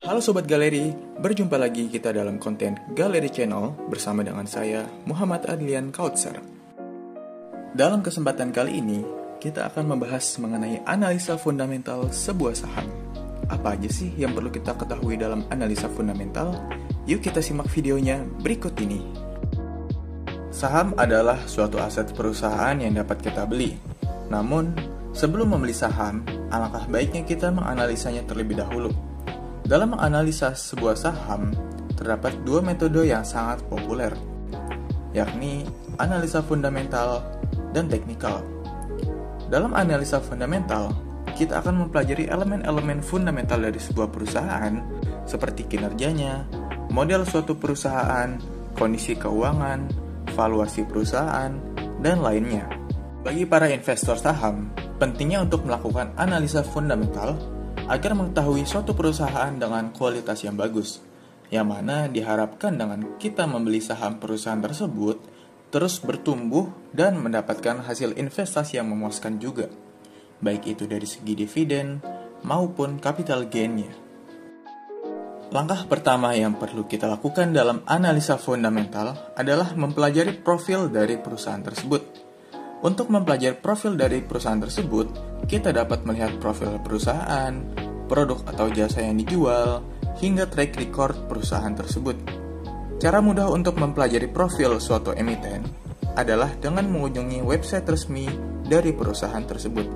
Halo Sobat Galeri, berjumpa lagi kita dalam konten Galeri Channel bersama dengan saya, Muhammad Adlian Kautser. Dalam kesempatan kali ini, kita akan membahas mengenai analisa fundamental sebuah saham. Apa aja sih yang perlu kita ketahui dalam analisa fundamental? Yuk kita simak videonya berikut ini. Saham adalah suatu aset perusahaan yang dapat kita beli. Namun, sebelum membeli saham, alangkah baiknya kita menganalisanya terlebih dahulu. Dalam menganalisa sebuah saham, terdapat dua metode yang sangat populer, yakni analisa fundamental dan teknikal. Dalam analisa fundamental, kita akan mempelajari elemen-elemen fundamental dari sebuah perusahaan, seperti kinerjanya, model suatu perusahaan, kondisi keuangan, valuasi perusahaan, dan lainnya. Bagi para investor saham, pentingnya untuk melakukan analisa fundamental agar mengetahui suatu perusahaan dengan kualitas yang bagus, yang mana diharapkan dengan kita membeli saham perusahaan tersebut terus bertumbuh dan mendapatkan hasil investasi yang memuaskan juga, baik itu dari segi dividen maupun capital gain-nya. Langkah pertama yang perlu kita lakukan dalam analisa fundamental adalah mempelajari profil dari perusahaan tersebut. Untuk mempelajari profil dari perusahaan tersebut, kita dapat melihat profil perusahaan, produk atau jasa yang dijual, hingga track record perusahaan tersebut. Cara mudah untuk mempelajari profil suatu emiten adalah dengan mengunjungi website resmi dari perusahaan tersebut.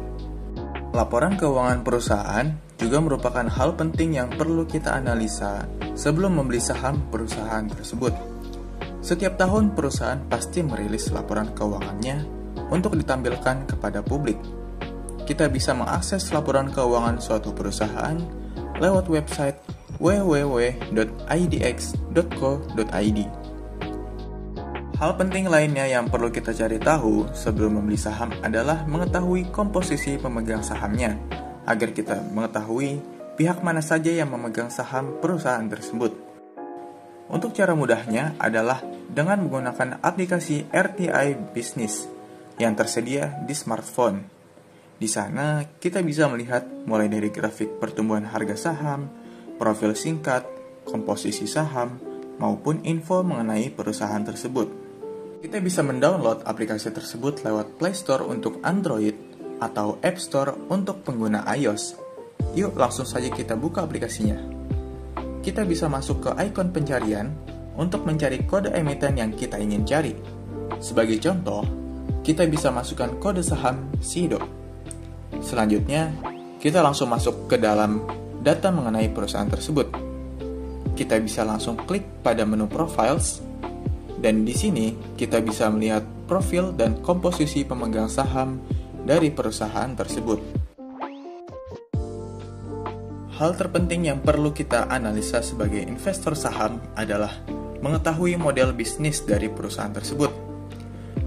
Laporan keuangan perusahaan juga merupakan hal penting yang perlu kita analisa sebelum membeli saham perusahaan tersebut. Setiap tahun perusahaan pasti merilis laporan keuangannya untuk ditampilkan kepada publik. Kita bisa mengakses laporan keuangan suatu perusahaan lewat website www.idx.co.id. Hal penting lainnya yang perlu kita cari tahu sebelum membeli saham adalah mengetahui komposisi pemegang sahamnya, agar kita mengetahui pihak mana saja yang memegang saham perusahaan tersebut. Untuk cara mudahnya adalah dengan menggunakan aplikasi RTI Business yang tersedia di smartphone. Di sana, kita bisa melihat mulai dari grafik pertumbuhan harga saham, profil singkat, komposisi saham, maupun info mengenai perusahaan tersebut. Kita bisa mendownload aplikasi tersebut lewat Play Store untuk Android atau App Store untuk pengguna iOS. Yuk langsung saja kita buka aplikasinya. Kita bisa masuk ke ikon pencarian untuk mencari kode emiten yang kita ingin cari. Sebagai contoh, kita bisa masukkan kode saham SIDO. Selanjutnya, kita langsung masuk ke dalam data mengenai perusahaan tersebut. Kita bisa langsung klik pada menu Profiles, dan di sini kita bisa melihat profil dan komposisi pemegang saham dari perusahaan tersebut. Hal terpenting yang perlu kita analisa sebagai investor saham adalah mengetahui model bisnis dari perusahaan tersebut.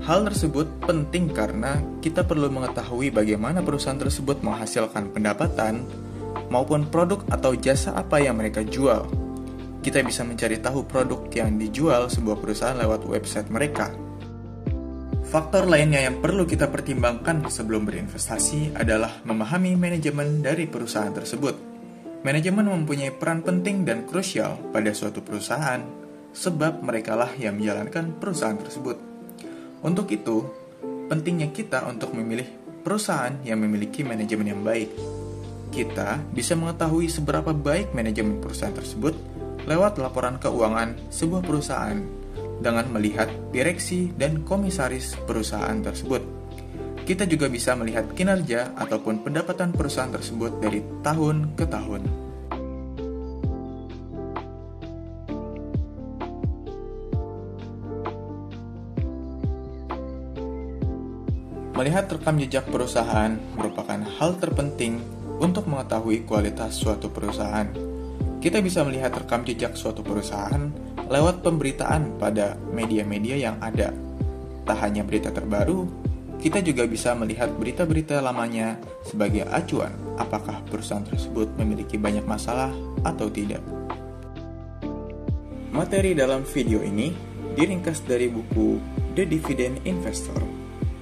Hal tersebut penting karena kita perlu mengetahui bagaimana perusahaan tersebut menghasilkan pendapatan maupun produk atau jasa apa yang mereka jual. Kita bisa mencari tahu produk yang dijual sebuah perusahaan lewat website mereka. Faktor lainnya yang perlu kita pertimbangkan sebelum berinvestasi adalah memahami manajemen dari perusahaan tersebut. Manajemen mempunyai peran penting dan krusial pada suatu perusahaan, sebab merekalah yang menjalankan perusahaan tersebut. Untuk itu, pentingnya kita untuk memilih perusahaan yang memiliki manajemen yang baik. Kita bisa mengetahui seberapa baik manajemen perusahaan tersebut lewat laporan keuangan sebuah perusahaan dengan melihat direksi dan komisaris perusahaan tersebut. Kita juga bisa melihat kinerja ataupun pendapatan perusahaan tersebut dari tahun ke tahun. Melihat rekam jejak perusahaan merupakan hal terpenting untuk mengetahui kualitas suatu perusahaan. Kita bisa melihat rekam jejak suatu perusahaan lewat pemberitaan pada media-media yang ada. Tak hanya berita terbaru, kita juga bisa melihat berita-berita lamanya sebagai acuan apakah perusahaan tersebut memiliki banyak masalah atau tidak. Materi dalam video ini diringkas dari buku The Dividend Investor,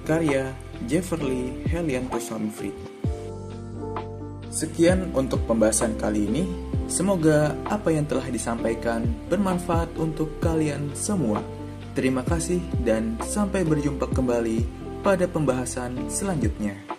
karya Jeffrey Helianto Fried. Sekian untuk pembahasan kali ini. Semoga apa yang telah disampaikan bermanfaat untuk kalian semua. Terima kasih dan sampai berjumpa kembali pada pembahasan selanjutnya.